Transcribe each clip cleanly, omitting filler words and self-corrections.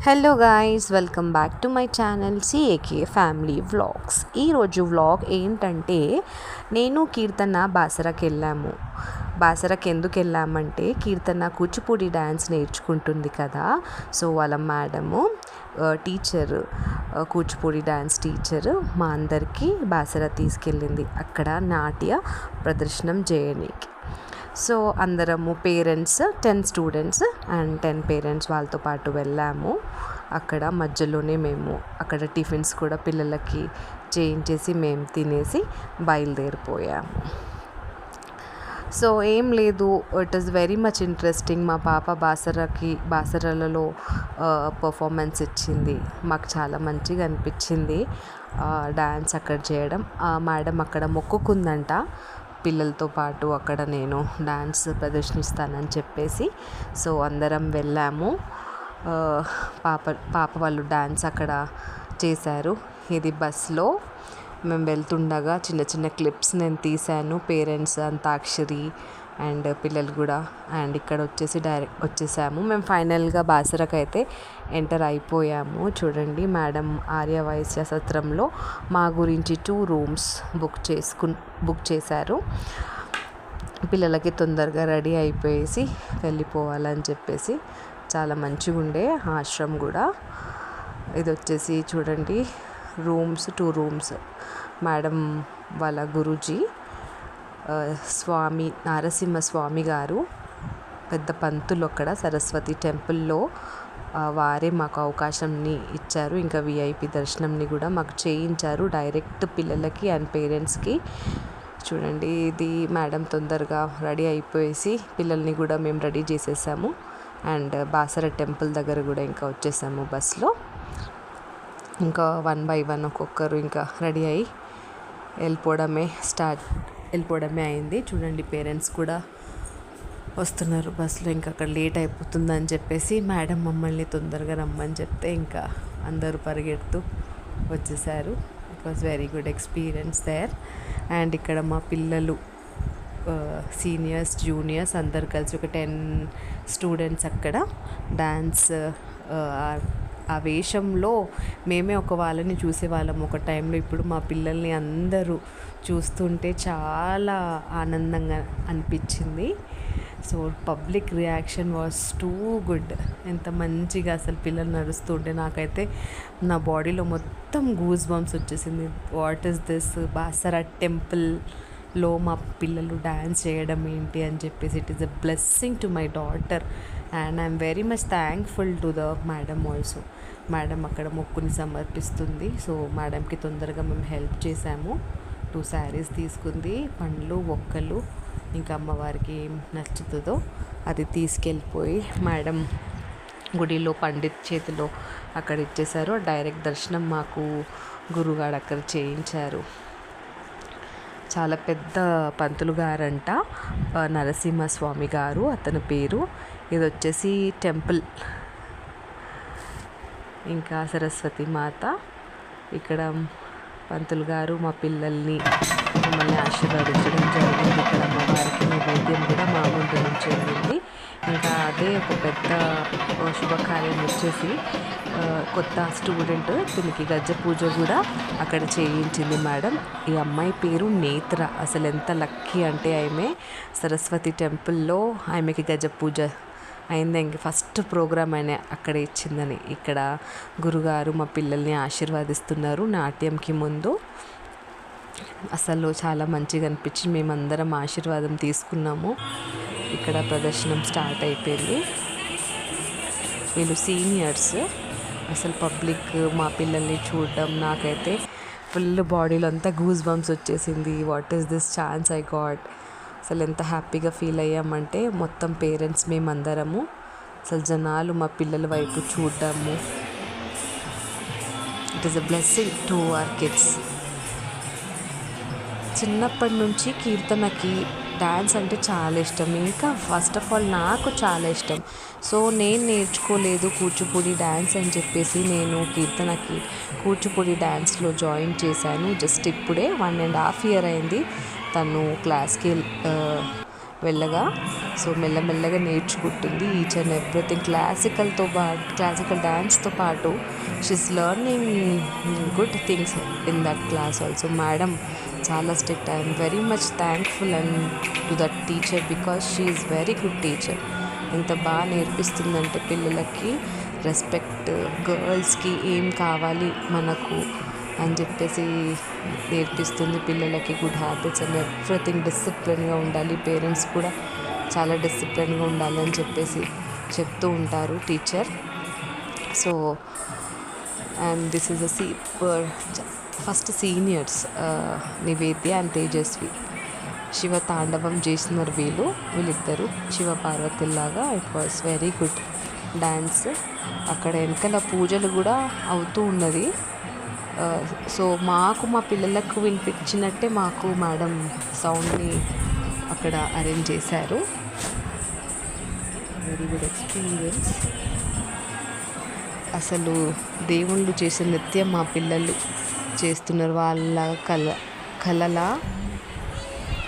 Hello guys, welcome back to my channel CAK family vlogs. ఈరోజు vlog ఏంటంటే, నేను కీర్తన బాసరాకి వెళ్ళాము. బాసరాకి ఎందుకు వెళ్ళామంటే, కీర్తన కూచిపూడి డ్యాన్స్ నేర్చుకుంటుంది కదా. సో వాళ్ళ madam teacher, Kuchipudi dance teacher మా అందరికీ బాసరా తీసుకెళ్ళింది అక్కడ నాట్య ప్రదర్శనం చేయడానికి. సో అందరము పేరెంట్స్ 10 స్టూడెంట్స్ అండ్ 10 పేరెంట్స్ వాళ్ళతో పాటు వెళ్ళాము. అక్కడ మధ్యలోనే మేము అక్కడ టిఫిన్స్ కూడా పిల్లలకి చేయించేసి మేము తినేసి బయలుదేరిపోయాము. సో ఏం లేదు, it is very much interesting. మా పాప బాసరలలో పర్ఫార్మెన్స్ ఇచ్చింది. మాకు చాలా మంచిగా అనిపించింది డ్యాన్స్ అక్కడ చేయడం. మేడం అక్కడ మొక్కుకుందంట పిల్లలతో పాటు అక్కడ నేను డ్యాన్స్ ప్రదర్శనిస్తానని చెప్పేసి. సో అందరం వెళ్ళాము. పాప వాళ్ళు డ్యాన్స్ అక్కడ చేశారు. ఇది బస్లో మేము వెళ్తుండగా చిన్న చిన్న క్లిప్స్ నేను తీశాను. పేరెంట్స్ అంతాక్షరి అండ్ పిల్లలు కూడా. అండ్ ఇక్కడ డైరెక్ట్ వచ్చేసాము. మేము ఫైనల్గా బాసరకు అయితే ఎంటర్ అయిపోయాము. చూడండి, మేడం ఆర్య వైశ్య సత్రంలో మా గురించి 2 రూమ్స్ బుక్ చేశారు. పిల్లలకి తొందరగా రెడీ అయిపోయేసి వెళ్ళిపోవాలని చెప్పేసి. చాలా మంచిగా ఉండే ఆశ్రమం కూడా. ఇది వచ్చేసి చూడండి, 2 రూమ్స్. మేడం వాళ్ళ గురూజీ స్వామి నరసింహస్వామి గారు పెద్ద పంతులు అక్కడ సరస్వతి టెంపుల్లో. వారే మాకు అవకాశంని ఇచ్చారు. ఇంకా విఐపి దర్శనంని కూడా మాకు చేయించారు డైరెక్ట్ పిల్లలకి అండ్ పేరెంట్స్కి. చూడండి, ఇది మేడం తొందరగా రెడీ అయిపోయేసి పిల్లల్ని కూడా మేము రెడీ చేసేసాము. అండ్ బాసర టెంపుల్ దగ్గర కూడా ఇంకా వచ్చేసాము బస్లో. ఇంకా 1 by 1 ఒక్కొక్కరు ఇంకా రెడీ అయ్యి వెళ్ళిపోవడమే అయింది. చూడండి, పేరెంట్స్ కూడా వస్తున్నారు బస్సులో. ఇంకా అక్కడ లేట్ అయిపోతుందని చెప్పేసి మేడం మమ్మల్ని తొందరగా రమ్మని చెప్తే ఇంకా అందరూ పరిగెడుతూ వచ్చేసారు. It was very good experience there. And ఇక్కడ మా పిల్లలు సీనియర్స్ జూనియర్స్ అందరు కలిసి ఒక 10 స్టూడెంట్స్ అక్కడ డ్యాన్స్ ఆ వేషంలో మేమే ఒక వాళ్ళని చూసేవాళ్ళం ఒక టైంలో. ఇప్పుడు మా పిల్లల్ని అందరూ చూస్తుంటే చాలా ఆనందంగా అనిపించింది. So public reaction was too good. ఎంత మంచిగా అసలు పిల్లలు నడుస్తుంటే నాకైతే నా బాడీలో మొత్తం గూస్ బంప్స్ వచ్చేసింది. వాట్ ఈస్ దిస్, బాసరా టెంపుల్లో మా పిల్లలు డ్యాన్స్ చేయడం ఏంటి అని చెప్పేసి. It is a blessing to my daughter and I'm very much thankful to the madam also. Madam అక్కడ మొక్కుని సమర్పిస్తుంది. సో మేడంకి తొందరగా మేము హెల్ప్ చేశాము. 2 శారీస్ తీసుకుంది, పండ్లు ఒక్కలు, ఇంకా అమ్మవారికి ఏం నచ్చుతుందో అది తీసుకెళ్ళిపోయి మేడం గుడిలో పండిత్ చేతిలో అక్కడ ఇచ్చేశారు. డైరెక్ట్ దర్శనం మాకు గురుగారు అక్కడ చేయించారు. చాలా పెద్ద పంతులు గారంట, నరసింహస్వామి గారు అతని పేరు. ఇది వచ్చేసి టెంపుల్. ఇంకా సరస్వతి మాత. ఇక్కడ పంతులు గారు మమ్మల్ని ఆశీర్వదించడం జరిగింది. ఇక్కడ అమ్మవారికి నైవేద్యం కూడా మా ముందు నుంచి వెళ్ళింది. ఇంకా అదే ఒక పెద్ద శుభకార్యం వచ్చేసి కొత్త స్టూడెంట్ దీనికి గజ్జ పూజ కూడా అక్కడ చేయించింది మేడం. ఈ అమ్మాయి పేరు నేత్ర. అసలు ఎంత లక్కీ అంటే ఆమె సరస్వతి టెంపుల్లో ఆమెకి గజ్జ పూజ అయింది. ఇంక ఫస్ట్ ప్రోగ్రామ్ అయినా అక్కడ ఇచ్చిందని. ఇక్కడ గురుగారు మా పిల్లల్ని ఆశీర్వదిస్తున్నారు నాట్యంకి ముందు. అసలు చాలా మంచిగా అనిపించింది. మేమందరం ఆశీర్వాదం తీసుకున్నాము. ఇక్కడ ప్రదర్శనం స్టార్ట్ అయిపోయింది. వీళ్ళు సీనియర్స్. అసలు పబ్లిక్ మా పిల్లల్ని చూడడం నాకైతే ఫుల్ బాడీలో అంతా గూస్ బంప్స్ వచ్చేసింది. What is this chance I got. అసలు ఎంత హ్యాపీగా ఫీల్ అయ్యామంటే మొత్తం పేరెంట్స్ మేమందరము. అసలు జనాలు మా పిల్లల వైపు చూడడము. It is a blessing to our kids. చిన్నప్పటి నుంచి కీర్తనకి డ్యాన్స్ అంటే చాలా ఇష్టం. ఇంకా ఫస్ట్ ఆఫ్ ఆల్ నాకు చాలా ఇష్టం. సో నేను నేర్చుకోలేదు కూచిపూడి డ్యాన్స్ అని చెప్పేసి నేను కీర్తనకి కూచిపూడి డ్యాన్స్లో జాయిన్ చేశాను. జస్ట్ ఇప్పుడే 1.5 year అయింది తను క్లాస్కి వెళ్ళగా. సో మెల్లమెల్లగా నేర్చుకుంటుంది ఈచ్ అండ్ ఎవ్రీథింగ్. క్లాసికల్ డ్యాన్స్తో పాటు she's learning good things in that class also. Madam చాలా strict. I'm very much thankful and to that teacher because she is very good teacher. ఎంత బాగా నేర్పిస్తుందంటే పిల్లలకి రెస్పెక్ట్, గర్ల్స్కి ఏం కావాలి మనకు అని చెప్పేసి నేర్పిస్తుంది. పిల్లలకి గుడ్ హ్యాబిట్స్ అండ్ ఎవ్రీథింగ్. డిసిప్లిన్గా ఉండాలి, పేరెంట్స్ కూడా చాలా డిసిప్లిన్గా ఉండాలి అని చెప్పేసి చెప్తూ ఉంటారు teacher. So and this is first seniors Nivedya and Tejaswi. Shiva Tandavam చేసినారు వీళ్ళిద్దరు శివ పార్వతిలాగా. It was very good dance. అక్కడ వెనకాల పూజలు కూడా అవుతూ ఉన్నది. సో మాకు మా పిల్లలకు వినిపించినట్టే మాకు మేడం సౌండ్ని అక్కడ అరేంజ్ చేశారు. Very good experience. అసలు దేవుళ్ళు చేసే నృత్యం మా పిల్లలు చేస్తున్నారు. వాళ్ళ కళలా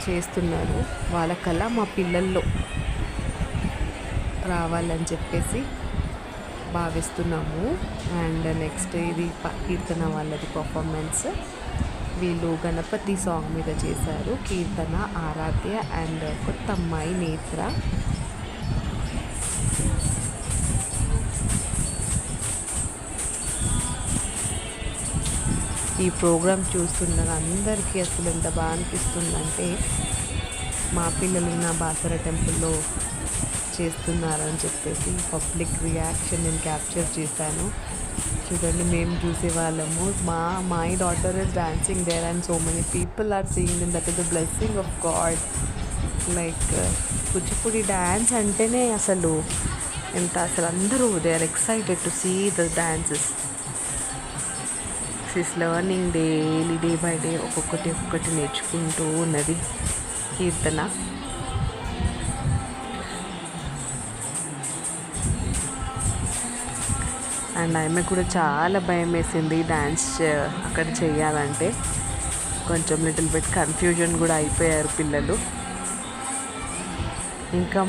చేస్తున్నారు. వాళ్ళ కళ మా పిల్లల్లో రావాలని చెప్పేసి భావిస్తున్నాము. అండ్ నెక్స్ట్ ఇది కీర్తన వాళ్ళది పర్ఫార్మెన్స్. వీళ్ళు గణపతి సాంగ్ మీద చేశారు. కీర్తన, ఆరాధ్య అండ్ కొత్త అమ్మాయి నేత్ర. ఈ ప్రోగ్రాం చూస్తుండగా అందరికీ అసలు ఎంత బాగా అనిపిస్తుందంటే మా పిల్లలు నా బాసర టెంపుల్లో చేస్తున్నారని చెప్పేసి పబ్లిక్ రియాక్షన్ నేను క్యాప్చర్ చేశాను. చూడండి, మేము చూసేవాళ్ళము. My daughter is dancing there and so many people are seeing them. That is the blessing of God. Like Kuchipudi dance అంటేనే అసలు అసలు అందరూ they are excited to see the dances. She's learning daily, day by day ఒక్కొక్కటి నేర్చుకుంటూ ఉన్నది కీర్తన. And ఆమె కూడా చాలా భయం వేసింది డ్యాన్స్ అక్కడ చేయాలంటే. కొంచెం లిటిల్ బిట్ కన్ఫ్యూజన్ కూడా అయిపోయారు పిల్లలు. ఇంకా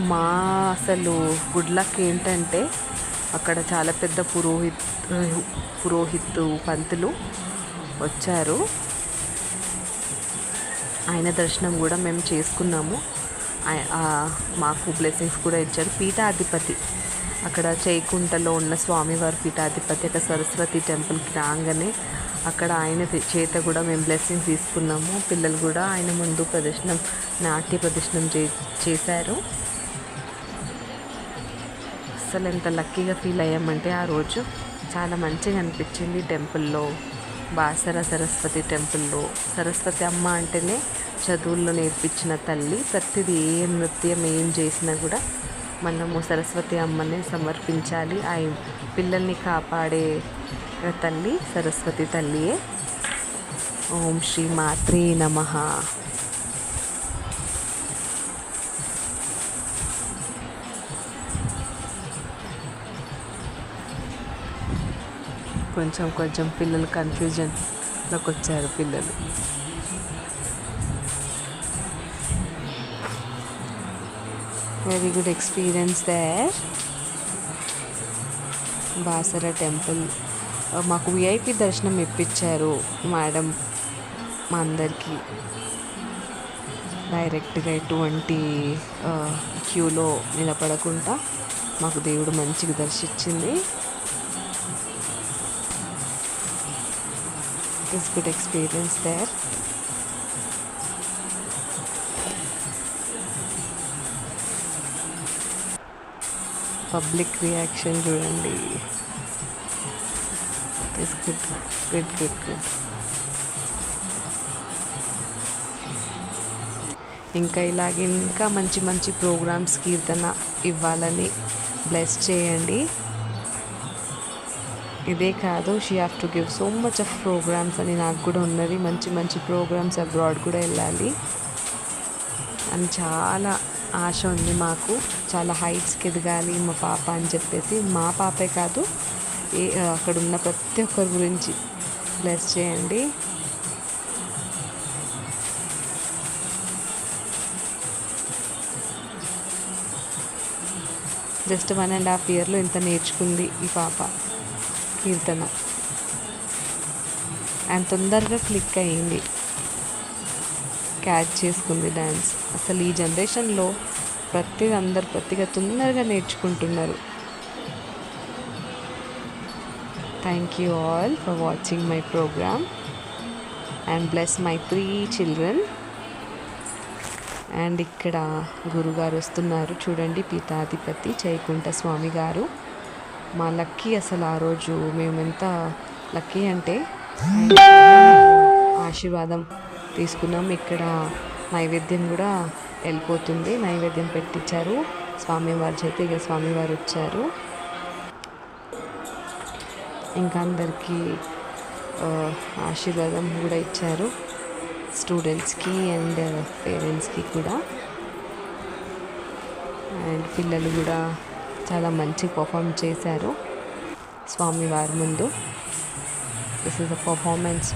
అసలు గుడ్ లక్ ఏంటంటే అక్కడ చాలా పెద్ద పురోహితు పంతులు వచ్చారు. ఆయన దర్శనం కూడా మేము చేసుకున్నాము. మాకు బ్లెస్సింగ్స్ కూడా ఇచ్చారు. పీఠాధిపతి అక్కడ చేకుంటలో ఉన్న స్వామివారి పీఠాధిపతి అక్కడ సరస్వతి టెంపుల్కి రాగానే అక్కడ ఆయన చేత కూడా మేము బ్లెస్సింగ్స్ తీసుకున్నాము. పిల్లలు కూడా ఆయన ముందు నాట్య ప్రదర్శనం చేశారు. అసలు ఎంత లక్కీగా ఫీల్ అయ్యామంటే ఆ రోజు చాలా మంచిగా అనిపించింది. టెంపుల్లో, బాసర సరస్వతి టెంపుల్లో సరస్వతి అమ్మ అంటేనే చదువుల్లో నేర్పించిన తల్లి. ప్రతిదీ నృత్యం ఏం చేసినా కూడా మనము సరస్వతి అమ్మని సమర్పించాలి. ఆ పిల్లల్ని కాపాడే తల్లి సరస్వతి తల్లియే. ఓం శ్రీ మాత్రే నమః. కొంచెం పిల్లలు కన్ఫ్యూజన్లోకి వచ్చారు పిల్లలు. Very good experience there. Basara temple మాకు విఐపి దర్శనం ఇప్పించారు మేడం మా అందరికీ. డైరెక్ట్గా ఎటువంటి క్యూలో నిలబడకుండా మాకు దేవుడు మంచిగా దర్శించింది. It's good experience there. Public reaction చూడండి. It's good. ఇంకా మంచి ప్రోగ్రామ్స్ కీర్తన ఇవ్వాలని బ్లెస్ చేయండి. ఇదే కాదు, she have to give so much of programmes అని నాకు కూడా ఉన్నది. మంచి ప్రోగ్రామ్స్ అబ్రాడ్ కూడా వెళ్ళాలి అని చాలా ఆశ ఉంది మాకు. చాలా హైట్స్కి ఎదగాలి మా పాప అని చెప్పేసి. మా పాపే కాదు, అక్కడ ఉన్న ప్రతి ఒక్కరి గురించి బ్లెస్ చేయండి. జస్ట్ 1.5 ఇయర్లో ఇంత నేర్చుకుంది ఈ పాప కీర్తన. అండ్ తొందరగా క్లిక్ అయ్యింది, క్యాచ్ చేసుకుంది డ్యాన్స్. అసలు ఈ జనరేషన్లో అందరు ప్రతిగా తొందరగా నేర్చుకుంటున్నారు. Thank you all for watching my programme and bless my 3 children. And ఇక్కడ గురుగారు వస్తున్నారు చూడండి, పీఠాధిపతి చైకుంఠ స్వామి గారు. మా లక్కీ అసలు ఆ రోజు మేము ఎంత లక్కీ అంటే ఆశీర్వాదం తీసుకున్నాం. ఇక్కడ నైవేద్యం కూడా వెళ్ళిపోతుంది, నైవేద్యం పెట్టించారు స్వామివారి చేత. ఇక స్వామివారు వచ్చారు, ఇంకా అందరికీ ఆశీర్వాదం కూడా ఇచ్చారు, స్టూడెంట్స్కి అండ్ పేరెంట్స్కి కూడా. అండ్ పిల్లలు కూడా చాలా మంచి పర్ఫామ్ చేశారు స్వామివారి ముందు. This is a performance.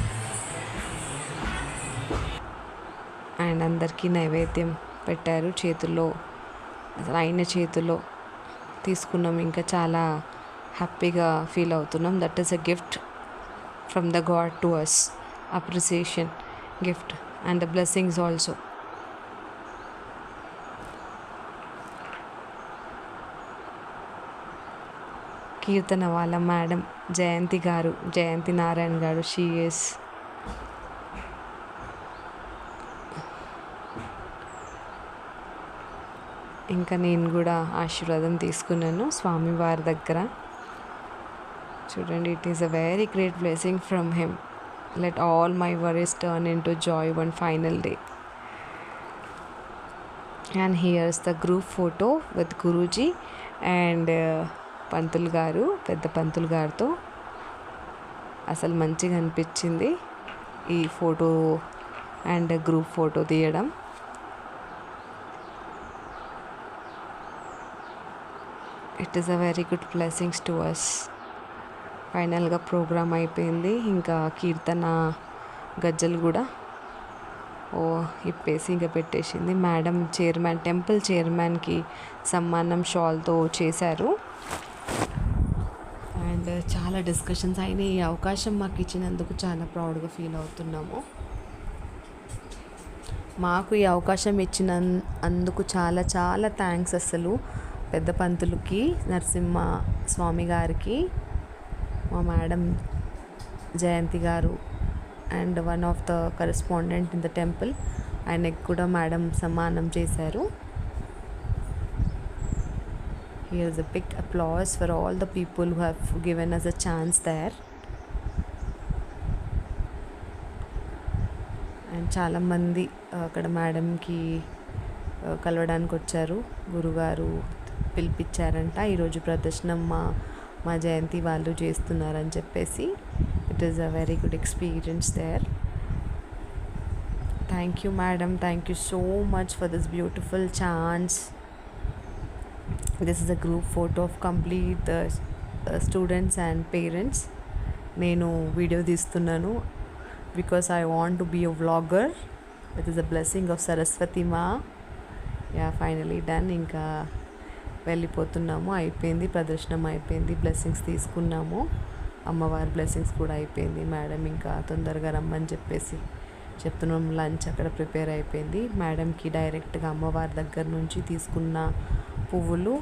And అందరికీ నైవేద్యం పెట్టారు చేతుల్లో, అసలు ఆయన చేతుల్లో తీసుకున్నాం. ఇంకా చాలా హ్యాపీగా ఫీల్ అవుతున్నాం. That is a gift from the God to us, appreciation gift and the blessings also. Keerthana వాళ్ళ మేడం జయంతి గారు, జయంతి నారాయణ గారు, షీఎస్. ఇంకా నేను కూడా ఆశీర్వాదం తీసుకున్నాను స్వామివారి దగ్గర. చూడండి, it is a very great blessing from him. Let all my worries turn into joy one final day. And here's the group photo with Guruji and పంతులు గారు, పెద్ద పంతులు గారితో. అసలు మంచిగా అనిపించింది ఈ ఫోటో అండ్ గ్రూప్ ఫోటో తీయడం. It is a very good blessings to us. ఫైనల్గా ప్రోగ్రామ్ అయిపోయింది. ఇంకా కీర్తన గజ్జలు కూడా ఇప్పేసి ఇంకా పెట్టేసింది. మేడం చైర్మన్, టెంపుల్ చైర్మన్కి సమ్మానం షాల్తో చేశారు. అండ్ చాలా డిస్కషన్స్ అయినాయి. ఈ అవకాశం మాకు ఇచ్చినందుకు చాలా ప్రౌడ్గా ఫీల్ అవుతున్నాము. మాకు ఈ అవకాశం అందుకు చాలా చాలా థ్యాంక్స్ అసలు పెద్ద పంతులకి, నరసింహ స్వామి గారికి, మా మేడం జయంతి గారు and one of the correspondent in the temple, ఆయనకి కూడా మేడం సమ్మానం చేశారు. Here is a big applause for all the people who have given us a chance there. And చాలామంది అక్కడ మేడంకి కలవడానికి వచ్చారు. గురుగారు పిలిపించారంట, ఈరోజు ప్రదర్శనం మా జయంతి వాళ్ళు చేస్తున్నారని చెప్పేసి. It is a very good experience there. Thank you madam, thank you so much for this beautiful chance. This is a group photo of complete the students and parents. నేను వీడియో తీస్తున్నాను because I want to be a vlogger. It is a blessing of Saraswati Maa. Yeah, finally done. ఇంకా వెళ్ళిపోతున్నాము, అయిపోయింది, ప్రదర్శనం అయిపోయింది, blessings తీసుకున్నాము, అమ్మవారి blessings కూడా అయిపోయింది. మేడం ఇంకా తొందరగా రమ్మని చెప్పేసి చెప్తున్నాం. లంచ్ అక్కడ ప్రిపేర్ అయిపోయింది. మేడంకి డైరెక్ట్గా అమ్మవారి దగ్గర నుంచి తీసుకున్న పువ్వులు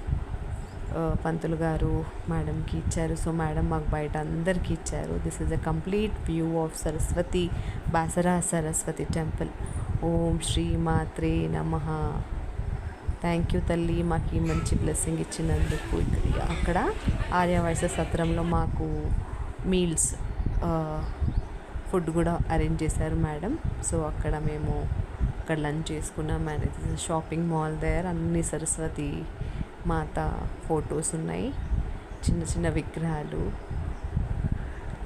పంతులు గారు మేడంకి ఇచ్చారు. సో మేడం మాకు బయట అందరికీ ఇచ్చారు. This is a complete view of Saraswati, Basara Saraswati temple. ఓం శ్రీ మాత్రే నమః. థ్యాంక్ యూ తల్లి, మాకు ఈ మంచి బ్లెస్సింగ్ ఇచ్చినందుకు. అక్కడ ఆర్యవైశ్య సత్రంలో మాకు మీల్స్, ఫుడ్ కూడా అరేంజ్ చేశారు మేడం. సో అక్కడ మేము అక్కడ లంచ్ చేసుకున్నాం. And it is shopping mall there. అన్ని సరస్వతి మాత ఫొటోస్ ఉన్నాయి, చిన్న చిన్న విగ్రహాలు.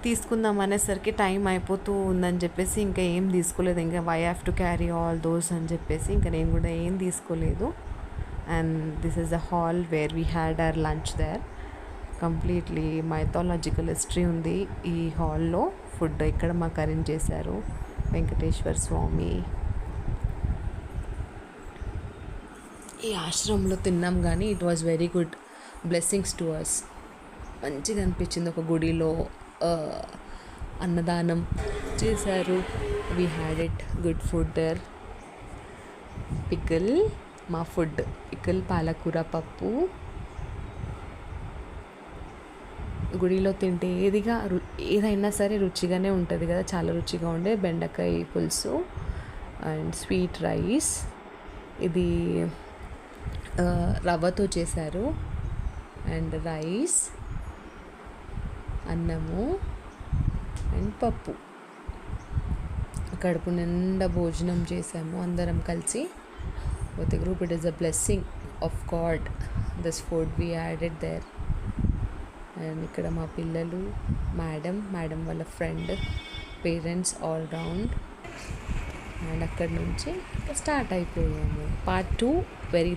తీసుకుందాం అనేసరికి టైం అయిపోతూ ఉందని చెప్పేసి ఇంకా ఏం తీసుకోలేదు. ఇంకా why have to carry all those అని చెప్పేసి ఇంకా నేను కూడా ఏం తీసుకోలేదు. And this is the hall where we had our lunch there. Completely mythological history ఉంది ఈ హాల్లో. ఫుడ్ ఇక్కడ మాకు అరేంజ్ చేశారు. వెంకటేశ్వర స్వామి. ఈ ఆశ్రమంలో తిన్నాం కానీ it was very good. Blessings to us. మంచిగా అనిపించింది. ఒక గుడిలో అన్నదానం చేశారు. We had it good food there. Pickle, మా ఫుడ్ పికిల్, పాలకూర పప్పు. గుడిలో తింటే ఏదైనా సరే రుచిగానే ఉంటుంది కదా, చాలా రుచిగా ఉండే బెండకాయ పులుసు అండ్ స్వీట్ రైస్. ఇది రవ్వతో చేశారు. అండ్ రైస్, అన్నము అండ్ పప్పు. కడుపు నిండా భోజనం చేసాము అందరం కలిసి. With the group. It is a blessing of God, this food we added there. And ఇక్కడ మా పిల్లలు, మేడం వాళ్ళ friend, parents all round. And అక్కడి నుంచి స్టార్ట్ అయిపోయాము. Part 2 very